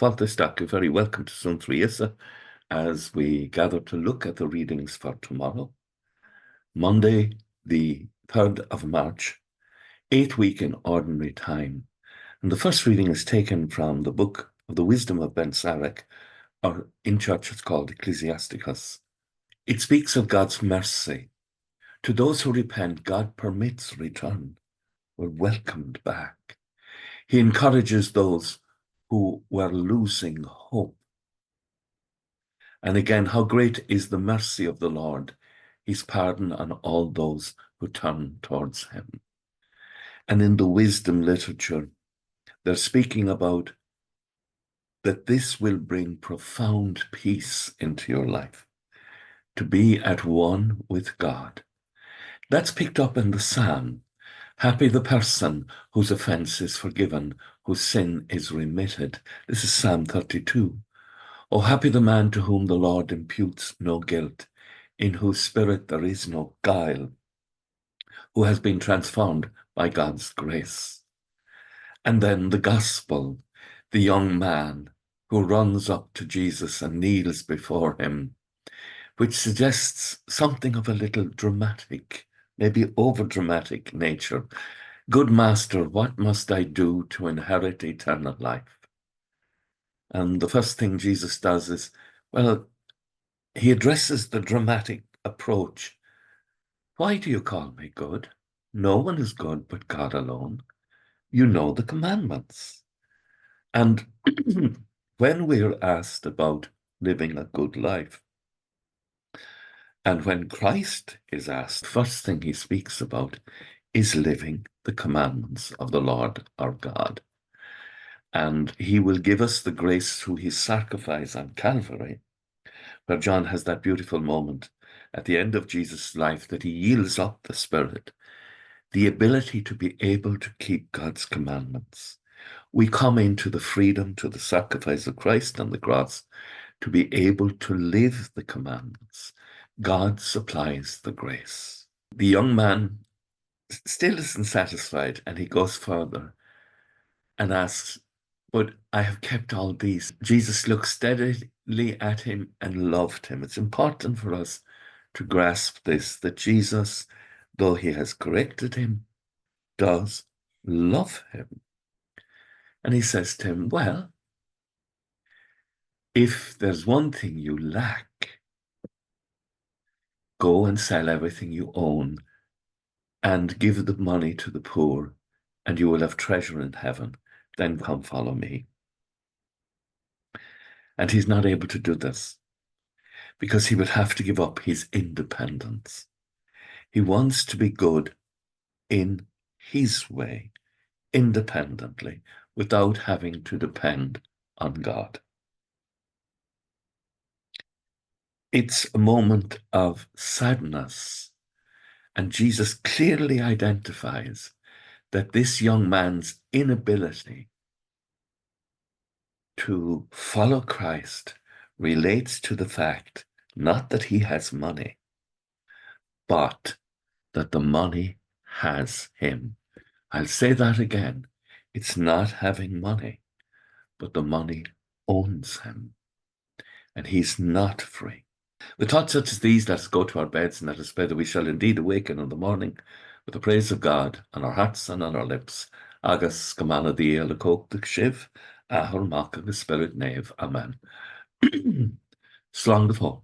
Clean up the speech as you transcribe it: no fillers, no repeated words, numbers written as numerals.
You're very welcome to Suantraí Íosa as we gather to look at the readings for tomorrow, Monday, the 3rd of March, 8th week in Ordinary Time. And the first reading is taken from the book of the Wisdom of Ben Sarek, or in church it's called Ecclesiasticus. It speaks of God's mercy. To those who repent, God permits return. We're welcomed back. He encourages those who were losing hope. And again, how great is the mercy of the Lord, his pardon on all those who turn towards him. And in the wisdom literature, they're speaking about that this will bring profound peace into your life, to be at one with God. That's picked up in the Psalm. Happy the person whose offense is forgiven, whose sin is remitted. This is Psalm 32. Oh, happy the man to whom the Lord imputes no guilt, in whose spirit there is no guile, who has been transformed by God's grace. And then the gospel, the young man who runs up to Jesus and kneels before him, which suggests something of a little dramatic, maybe over-dramatic nature. Good master, what must I do to inherit eternal life? And the first thing Jesus does is, well, he addresses the dramatic approach. Why do you call me good? No one is good but God alone. You know the commandments. And when we're asked about living a good life, and when Christ is asked, the first thing he speaks about is living the commandments of the Lord our God. And he will give us the grace through his sacrifice on Calvary, where John has that beautiful moment at the end of Jesus' life that he yields up the Spirit, the ability to be able to keep God's commandments. We come into the freedom to the sacrifice of Christ on the cross to be able to live the commandments. God supplies the grace. The young man still isn't satisfied, and he goes further and asks, but I have kept all these. Jesus looked steadily at him and loved him. It's important for us to grasp this, that Jesus, though he has corrected him, does love him. And he says to him, well, if there's one thing you lack, go and sell everything you own and give the money to the poor, and you will have treasure in heaven. Then come follow me. And he's not able to do this because he would have to give up his independence. He wants to be good in his way, independently, without having to depend on God. It's a moment of sadness, and Jesus clearly identifies that this young man's inability to follow Christ relates to the fact not that he has money, but that the money has him. I'll say that again. It's not having money, but the money owns him, and he's not free. With thoughts such as these, let us go to our beds, and let us pray that we shall indeed awaken in the morning with the praise of God on our hearts and on our lips. Agus gamana dia le coke the shiv, ahur maka the spirit nave. Amen. Slán go fóill.